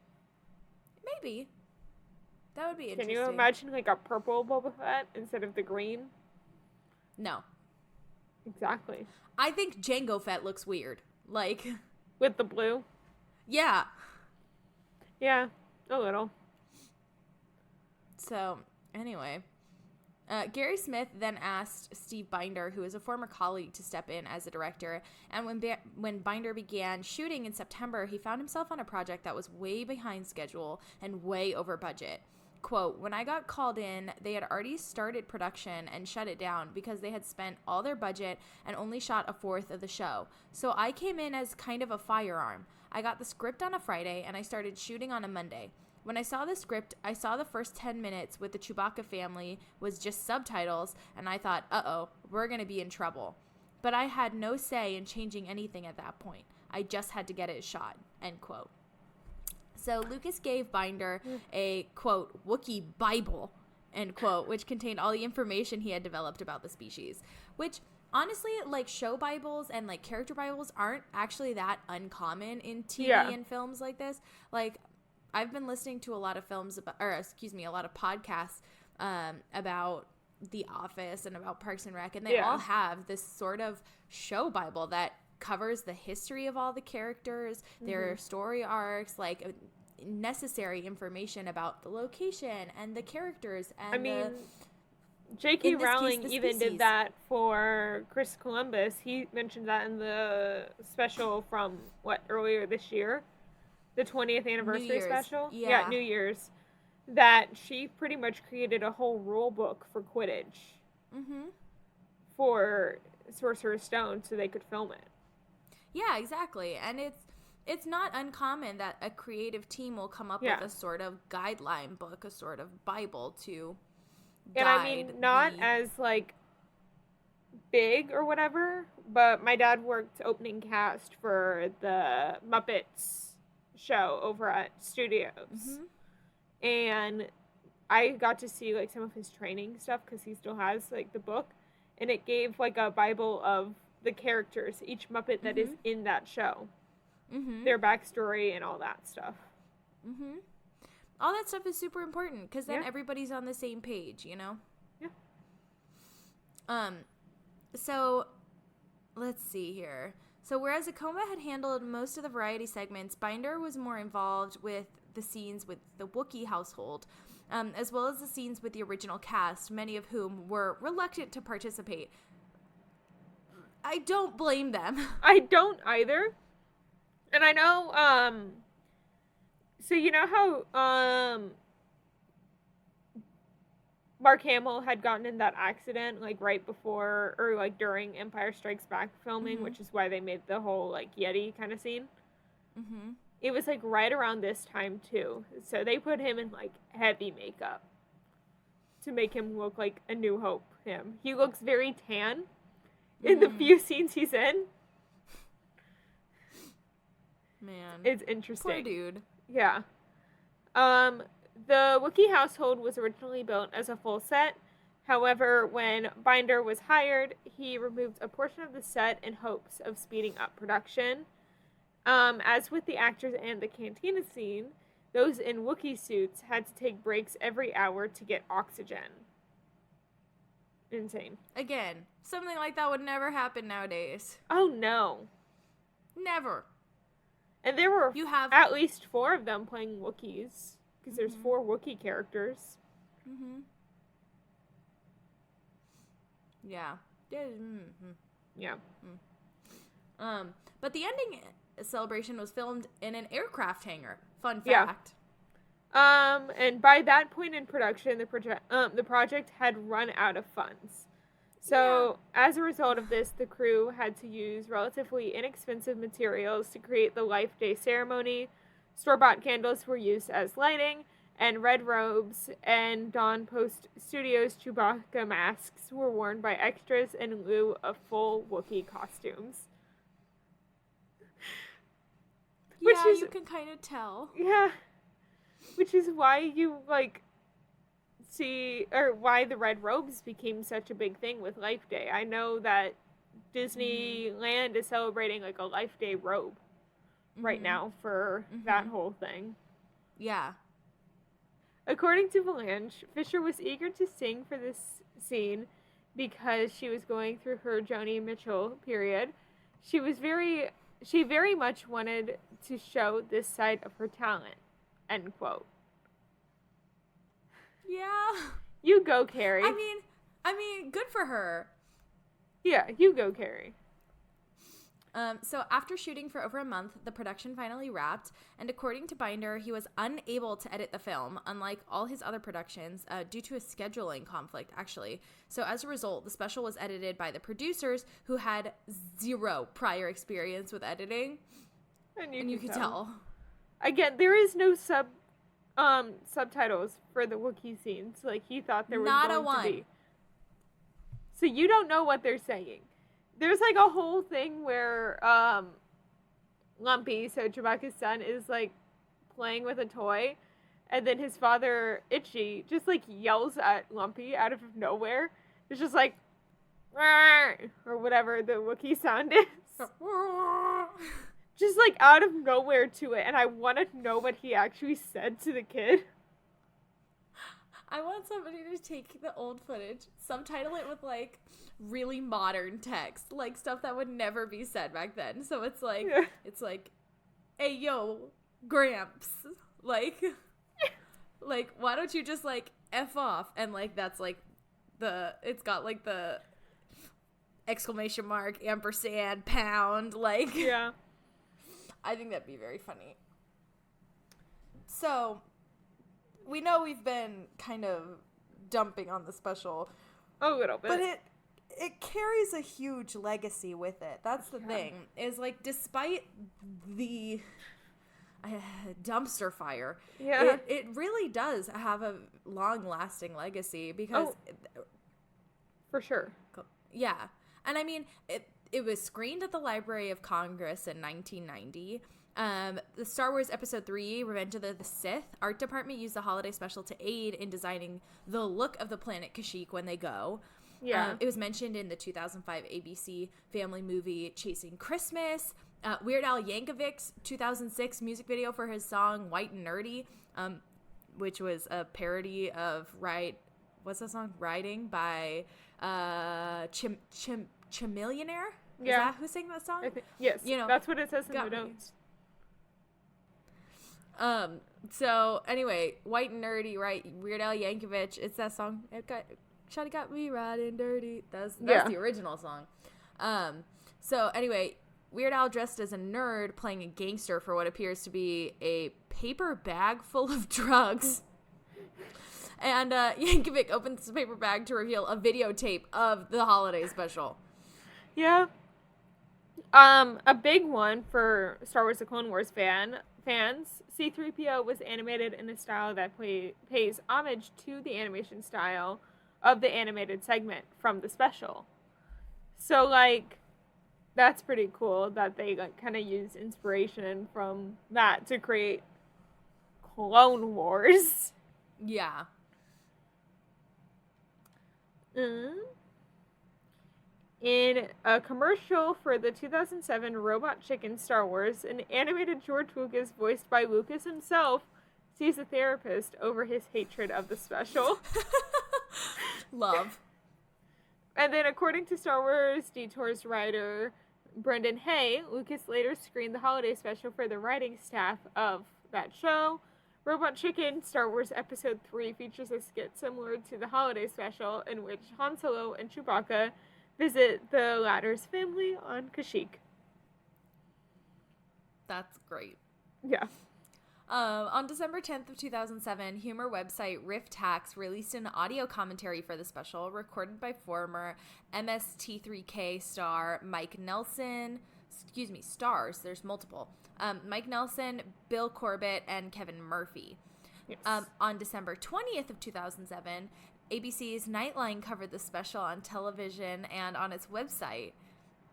Maybe. That would be interesting. Can you imagine, like, a purple Boba Fett instead of the green? No. Exactly. I think Jango Fett looks weird. Like... With the blue? Yeah. Yeah, a little. So, anyway. Gary Smith then asked Steve Binder, who is a former colleague, to step in as a director. And when Binder began shooting in September, he found himself on a project that was way behind schedule and way over budget. Quote, when I got called in, they had already started production and shut it down because they had spent all their budget and only shot a fourth of the show. So I came in as kind of a firearm. I got the script on a Friday and I started shooting on a Monday. When I saw the script, I saw the first 10 minutes with the Chewbacca family was just subtitles, and I thought, uh-oh, we're going to be in trouble. But I had no say in changing anything at that point. I just had to get it shot, end quote. So Lucas gave Binder a, quote, Wookiee Bible, end quote, which contained all the information he had developed about the species. Which, honestly, like, show Bibles and, like, character Bibles aren't actually that uncommon in TV and films like this. Like, I've been listening to a lot of a lot of podcasts about The Office and about Parks and Rec, and they all have this sort of show Bible that covers the history of all the characters, their story arcs, like necessary information about the location and the characters. And J.K. Rowling even did that for Chris Columbus. He mentioned that in the special from, earlier this year? The 20th anniversary special? Yeah, New Year's. That she pretty much created a whole rule book for Quidditch. For Sorcerer's Stone so they could film it. Yeah, exactly. And it's not uncommon that a creative team will come up with a sort of guideline book, a sort of Bible to guide. And not as, big or whatever, but my dad worked opening cast for the Muppets show over at Studios. And I got to see, some of his training stuff because he still has, the book. And it gave, a Bible of the characters, each Muppet that is in that show. Their backstory and all that stuff. All that stuff is super important because then everybody's on the same page, Yeah. So, let's see here. So, whereas Akoma had handled most of the variety segments, Binder was more involved with the scenes with the Wookiee household, as well as the scenes with the original cast, many of whom were reluctant to participate. I don't blame them. I don't either. And I know, so you know how, Mark Hamill had gotten in that accident, right before, or, during Empire Strikes Back filming, which is why they made the whole, Yeti kind of scene? It was, right around this time, too. So they put him in, heavy makeup to make him look like A New Hope him. He looks very tan in the few scenes he's in. Man. It's interesting. Poor dude. Yeah. The Wookiee household was originally built as a full set. However, when Binder was hired, he removed a portion of the set in hopes of speeding up production. As with the actors and the cantina scene, those in Wookiee suits had to take breaks every hour to get oxygen. Insane. Again, something like that would never happen nowadays. Oh, no. Never. And there were at least 4 of them playing Wookiees, because there's 4 Wookiee characters. Yeah. Yeah. But the ending celebration was filmed in an aircraft hangar. Fun fact. And by that point in production, the project had run out of funds. So, as a result of this, the crew had to use relatively inexpensive materials to create the Life Day ceremony. Store-bought candles were used as lighting, and red robes and Dawn Post Studios Chewbacca masks were worn by extras in lieu of full Wookiee costumes. Yeah, you can kind of tell. Yeah. Which is why you, why the red robes became such a big thing with Life Day. I know that Disneyland is celebrating, a Life Day robe right now for that whole thing. Yeah. According to Valanche, Fisher was eager to sing for this scene because she was going through her Joni Mitchell period. She very much wanted to show this side of her talent. End quote. Yeah. You go, Carrie. I mean, good for her. Yeah, you go, Carrie. So after shooting for over a month, the production finally wrapped, and according to Binder, he was unable to edit the film, unlike all his other productions, due to a scheduling conflict, actually. So as a result, the special was edited by the producers, who had 0 prior experience with editing. And you could tell. Again, there is no subtitles for the Wookiee scenes. He thought there was going to be. So you don't know what they're saying. There's, a whole thing where, Lumpy, so Chewbacca's son, is, playing with a toy, and then his father, Itchy, just, yells at Lumpy out of nowhere. It's just or whatever the Wookiee sound is. just, like, out of nowhere to it, and I want to know what he actually said to the kid. I want somebody to take the old footage, subtitle it with, like, really modern text, like stuff that would never be said back then. So it's like, hey, yo, Gramps, like, why don't you just, like, F off? And, like, that's, like, it's got, like, the exclamation mark, ampersand, pound, like. Yeah. I think that'd be very funny. So, we know we've been kind of dumping on the special. A little bit. But it carries a huge legacy with it. That's the thing. Is, like, despite the dumpster fire, it really does have a long-lasting legacy because... Oh, for sure. Yeah. And, I mean, it was screened at the Library of Congress in 1990. The Star Wars Episode 3, Revenge of the Sith, art department used the holiday special to aid in designing the look of the planet Kashyyyk when they go. Yeah. It was mentioned in the 2005 ABC family movie Chasing Christmas. Weird Al Yankovic's 2006 music video for his song White and Nerdy, which was a parody of what's that song? Riding by Chamillionaire? Is that who sang that song? Yes. You know, that's what it says in the notes. So anyway, White and Nerdy, right? Weird Al Yankovic. It's that song. Shawty got me riding dirty. That's the original song. So anyway, Weird Al dressed as a nerd playing a gangster for what appears to be a paper bag full of drugs. And Yankovic opens the paper bag to reveal a videotape of the holiday special. Yeah. A big one for Star Wars The Clone Wars fans, C-3PO was animated in a style that pays homage to the animation style of the animated segment from the special. So, like, that's pretty cool that they, like, kind of use inspiration from that to create Clone Wars. Yeah. In a commercial for the 2007 Robot Chicken Star Wars, an animated George Lucas, voiced by Lucas himself, sees a therapist over his hatred of the special. Love. And then, according to Star Wars Detours writer Brendan Hay, Lucas later screened the holiday special for the writing staff of that show. Robot Chicken Star Wars Episode 3 features a skit similar to the holiday special in which Han Solo and Chewbacca visit the latter's family on Kashyyyk. That's great. Yeah. On December 10th of 2007, humor website Rift Hacks released an audio commentary for the special, recorded by former MST3K star Mike Nelson. Stars. There's multiple. Mike Nelson, Bill Corbett, and Kevin Murphy. Yes. On December 20th of 2007, ABC's Nightline covered the special on television and on its website.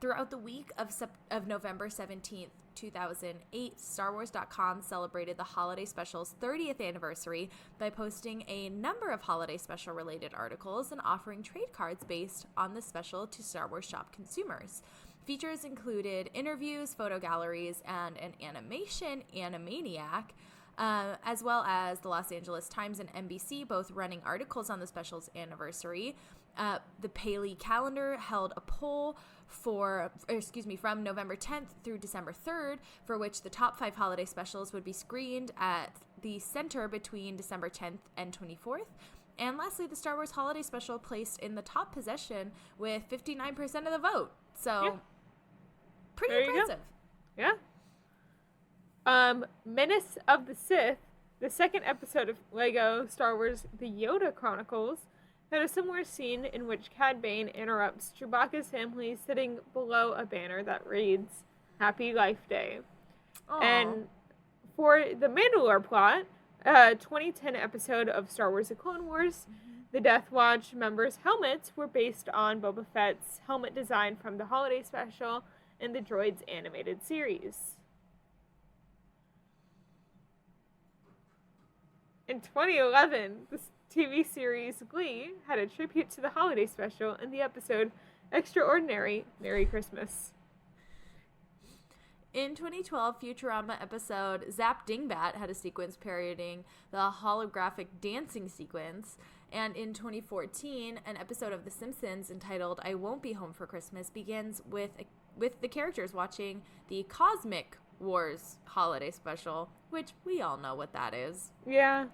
Throughout the week of November 17th, 2008, StarWars.com celebrated the holiday special's 30th anniversary by posting a number of holiday special related articles and offering trade cards based on the special to Star Wars shop consumers. Features included interviews, photo galleries, and an animation Animaniac, as well as the Los Angeles Times and NBC, both running articles on the special's anniversary. The Paley calendar held a poll from November 10th through December 3rd, for which the top 5 holiday specials would be screened at the center between December 10th and 24th. And lastly, the Star Wars holiday special placed in the top position with 59% of the vote. So, pretty impressive. Yeah. Menace of the Sith, the second episode of LEGO Star Wars The Yoda Chronicles, had a similar scene in which Cad Bane interrupts Chewbacca's family sitting below a banner that reads, Happy Life Day. Aww. And for the Mandalore plot, a 2010 episode of Star Wars The Clone Wars, the Death Watch members' helmets were based on Boba Fett's helmet design from the holiday special in the Droids animated series. In 2011, the TV series Glee had a tribute to the holiday special in the episode Extraordinary Merry Christmas. In 2012, Futurama episode Zap Dingbat had a sequence parodying the holographic dancing sequence. And in 2014, an episode of The Simpsons entitled I Won't Be Home for Christmas begins with the characters watching the Cosmic Wars holiday special, which we all know what that is. Yeah.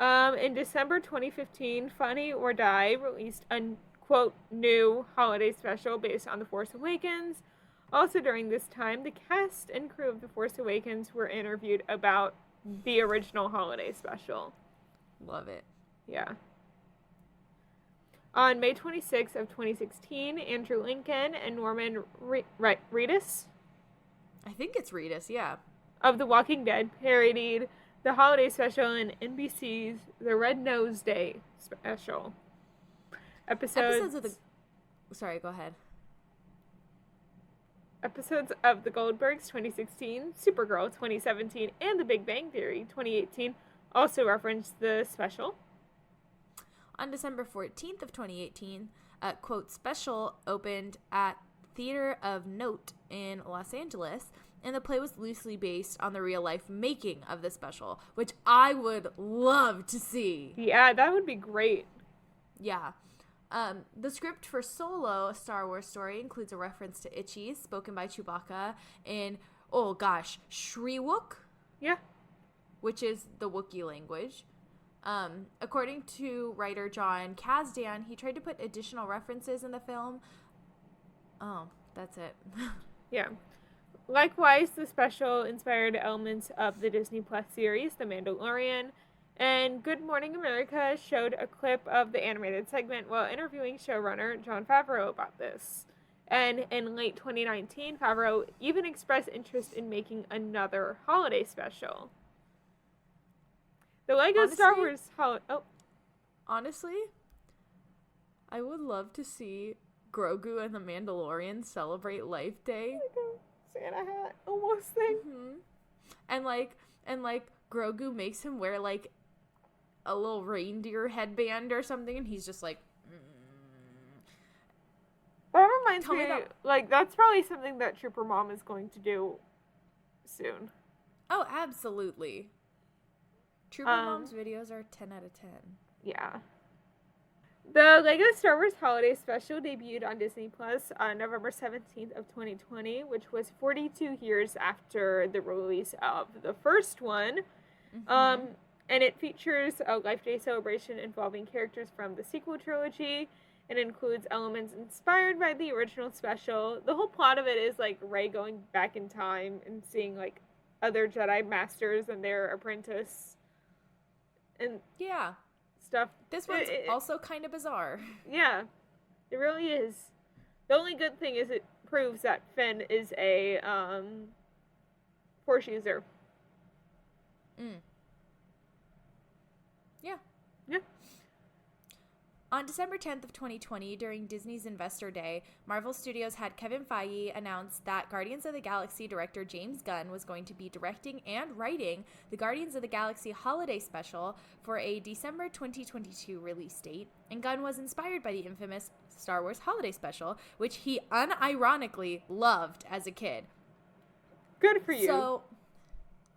In December 2015, Funny or Die released a, quote, new holiday special based on The Force Awakens. Also during this time, the cast and crew of The Force Awakens were interviewed about the original holiday special. Love it. Yeah. On May 26th of 2016, Andrew Lincoln and Norman Reedus I think it's Reedus, yeah. of The Walking Dead parodied the holiday special in NBC's The Red Nose Day special. Episodes of the... Sorry, go ahead. Episodes of The Goldbergs 2016, Supergirl 2017, and The Big Bang Theory 2018 also referenced the special. On December 14th of 2018, a, quote, special opened at Theater of Note in Los Angeles, and the play was loosely based on the real-life making of the special, which I would love to see. Yeah, that would be great. Yeah. The script for Solo, a Star Wars story, includes a reference to Itchy, spoken by Chewbacca in, oh gosh, Shriwook, Yeah. which is the Wookiee language. According to writer John Kasdan, he tried to put additional references in the film. Oh, that's it. Yeah. Likewise, the special inspired elements of the Disney Plus series, The Mandalorian, and Good Morning America showed a clip of the animated segment while interviewing showrunner Jon Favreau about this. And in late 2019, Favreau even expressed interest in making another holiday special. The Lego Star Wars Honestly, I would love to see Grogu and the Mandalorian celebrate Life Day. Santa hat almost thing. Mm-hmm. And Grogu makes him wear like a little reindeer headband or something, and he's just like, That reminds Tell me me, that- like, that's probably something that Trooper Mom is going to do soon. oh, absolutely. Trooper Mom's videos are 10 out of 10. Yeah. The Lego Star Wars Holiday Special debuted on Disney Plus on November 17th of 2020, which was 42 years after the release of the first one. Mm-hmm. And it features a Life Day celebration involving characters from the sequel trilogy. It includes elements inspired by the original special. The whole plot of it is like Rey going back in time and seeing like other Jedi Masters and their apprentice and Yeah. stuff. This one's also kind of bizarre. Yeah, it really is. The only good thing is it proves that Finn is a Force user. Yeah. Yeah. On December 10th of 2020, during Disney's Investor Day, Marvel Studios had Kevin Feige announce that Guardians of the Galaxy director James Gunn was going to be directing and writing the Guardians of the Galaxy holiday special for a December 2022 release date, and Gunn was inspired by the infamous Star Wars holiday special, which he unironically loved as a kid. Good for you. So,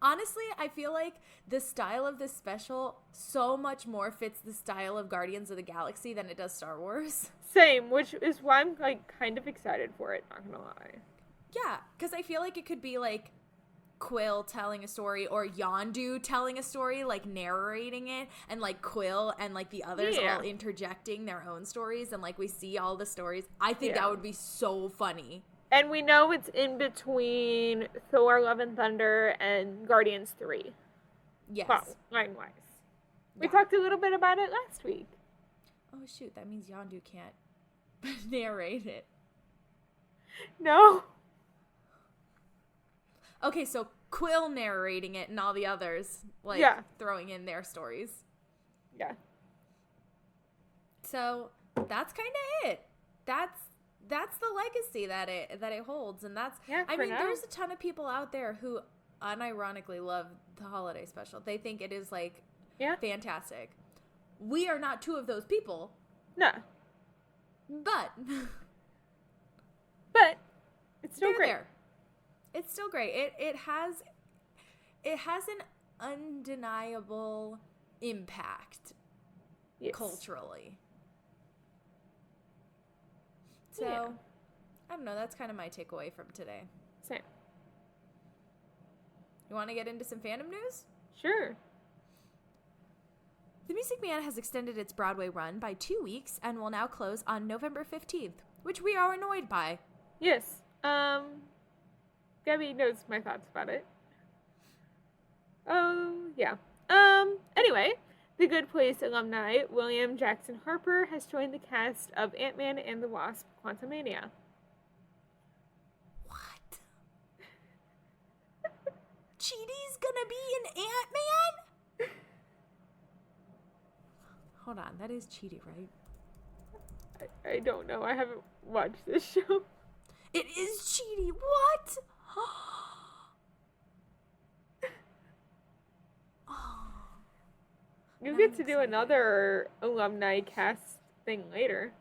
honestly, I feel like the style of this special so much more fits the style of Guardians of the Galaxy than it does Star Wars. Same, which is why I'm like kind of excited for it, not gonna lie. Yeah, because I feel like it could be like Quill telling a story or Yondu telling a story, like narrating it, and like Quill and like the others all interjecting their own stories, and like we see all the stories. I think that would be so funny. And we know it's in between Thor, Love and Thunder and Guardians 3. Yes. Line-wise. We talked a little bit about it last week. Oh, shoot. That means Yondu can't narrate it. No. Okay, so Quill narrating it and all the others, like, throwing in their stories. Yeah. So, that's kind of it. That's the legacy that it holds, and that's there's a ton of people out there who unironically love the holiday special. They think it is like fantastic. We are not two of those people. No. But it's still great. There. It's still great. It has an undeniable impact culturally. So, Yeah. I don't know. That's kind of my takeaway from today. Same. You want to get into some fandom news? Sure. The Music Man has extended its Broadway run by 2 weeks and will now close on November 15th, which we are annoyed by. Yes. Gaby knows my thoughts about it. Oh, yeah. Anyway, The Good Place alumni William Jackson Harper has joined the cast of Ant-Man and the Wasp: Quantumania. What? Chidi's gonna be an Ant-Man? Hold on, that is Chidi, right? I don't know. I haven't watched this show. It is Chidi. What? You get to do another alumni cast thing later.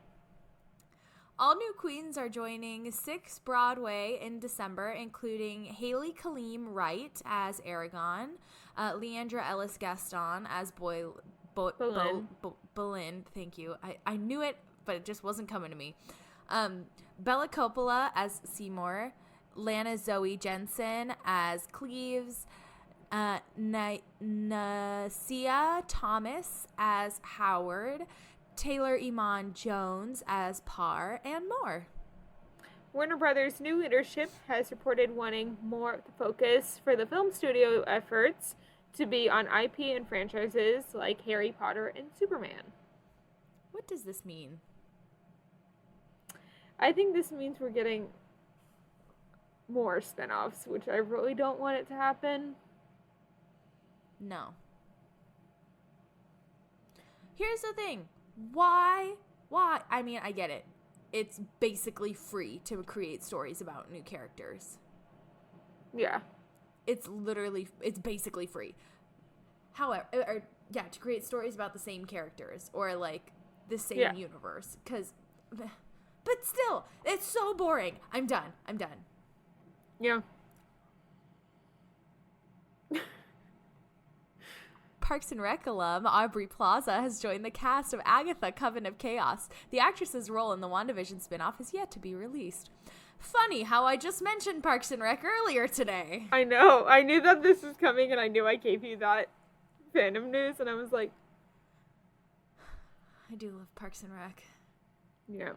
All new queens are joining 6 Broadway in December, including Haley Kaleem Wright as Aragon, Leandra Ellis Gaston as Boleyn. Thank you. I knew it, but it just wasn't coming to me. Bella Coppola as Seymour, Lana Zoe Jensen as Cleves, Nasia Thomas as Howard, Taylor Iman Jones as Parr, and more. Warner Brothers' new leadership has reported wanting more focus for the film studio efforts to be on IP and franchises like Harry Potter and Superman. What does this mean? I think this means we're getting more spinoffs, which I really don't want it to happen. No. Here's the thing. Why? I mean, I get it. It's basically free to create stories about new characters. Yeah. It's basically free. However, to create stories about the same characters or like the same universe. But still, it's so boring. I'm done. Yeah. Parks and Rec alum Aubrey Plaza has joined the cast of Agatha, Coven of Chaos. The actress's role in the WandaVision spinoff is yet to be released. Funny how I just mentioned Parks and Rec earlier today. I know. I knew that this was coming, and I knew I gave you that fandom news, and I was like... I do love Parks and Rec. Yeah.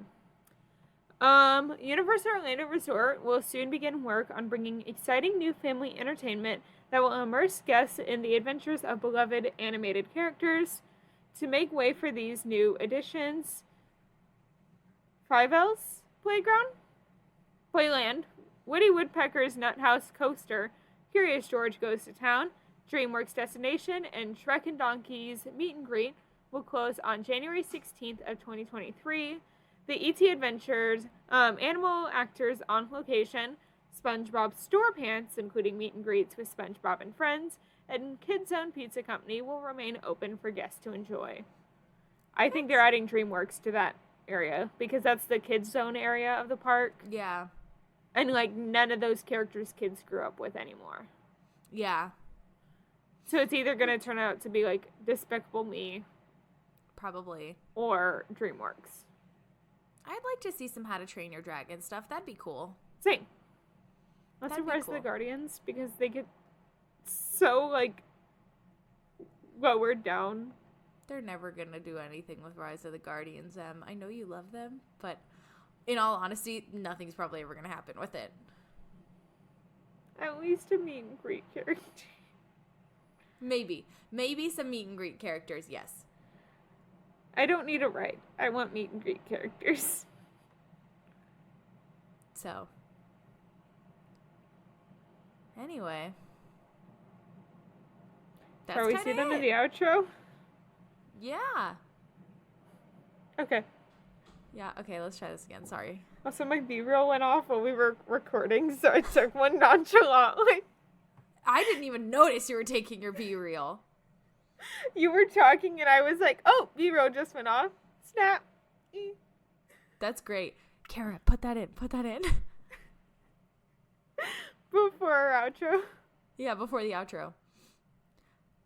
Universal Orlando Resort will soon begin work on bringing exciting new family entertainment that will immerse guests in the adventures of beloved animated characters. To make way for these new additions, Fivel's Playland, Woody Woodpecker's Nut House Coaster, Curious George Goes to Town, DreamWorks Destination, and Shrek and Donkey's Meet and Greet will close on January 16th of 2023. The E.T. Adventures, animal actors on location, SpongeBob Store Pants, including meet and greets with SpongeBob and friends, and Kids Zone Pizza Company will remain open for guests to enjoy. I think they're adding DreamWorks to that area because that's the Kids Zone area of the park. Yeah. And, like, none of those characters kids grew up with anymore. Yeah. So it's either going to turn out to be, like, Despicable Me. Probably. Or DreamWorks. I'd like to see some How to Train Your Dragon stuff. That'd be cool. Same. Let's That'd be surprise cool. the Guardians because they get so, like, lowered down. They're never going to do anything with Rise of the Guardians. I know you love them, but in all honesty, nothing's probably ever going to happen with it. At least a meet and greet character. Maybe. Maybe some meet and greet characters, yes. I don't need a ride. I want meet and greet characters. So. Anyway. That's Are we kinda see them in it. the outro? Yeah. Okay. Yeah, okay, let's try this again. Sorry. Also, my B-reel went off while we were recording, so I took one nonchalantly. I didn't even notice you were taking your B-reel. You were talking, and I was like, oh, B-reel just went off. Snap. That's great. Kara, put that in. Before Before our outro. Yeah, before the outro.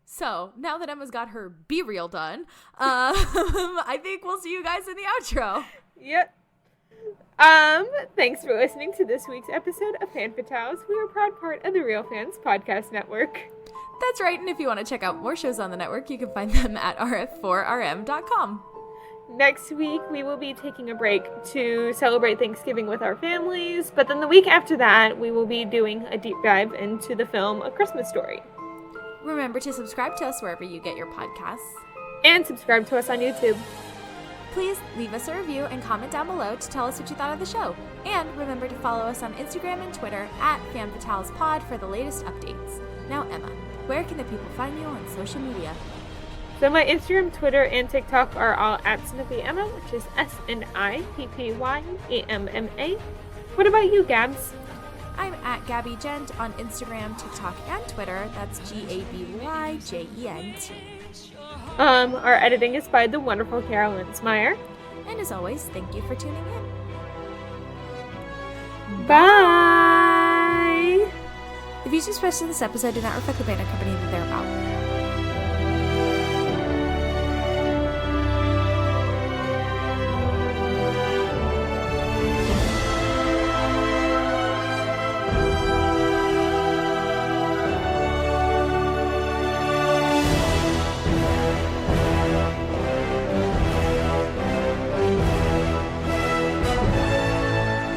So, now that Emma's got her Be Real done, I think we'll see you guys in the outro. Yep. Thanks for listening to this week's episode of Fan Fatales. We are a proud part of the Real Fans Podcast Network. That's right, and if you want to check out more shows on the network, you can find them at rf4rm.com. Next week, we will be taking a break to celebrate Thanksgiving with our families, but then the week after that, we will be doing a deep dive into the film A Christmas Story. Remember to subscribe to us wherever you get your podcasts. And subscribe to us on YouTube. Please leave us a review and comment down below to tell us what you thought of the show. And remember to follow us on Instagram and Twitter at FanFatalesPod for the latest updates. Now, Emma, where can the people find you on social media? So my Instagram, Twitter, and TikTok are all at SnippyEmma, which is SNIPPYEMMA. What about you, Gabs? I'm at Gaby Gent on Instagram, TikTok, and Twitter. That's GABYJENT. Our editing is by the wonderful Carol Linsmeyer. And as always, thank you for tuning in. Bye! The views expressed in this episode do not reflect the band or company that they're about.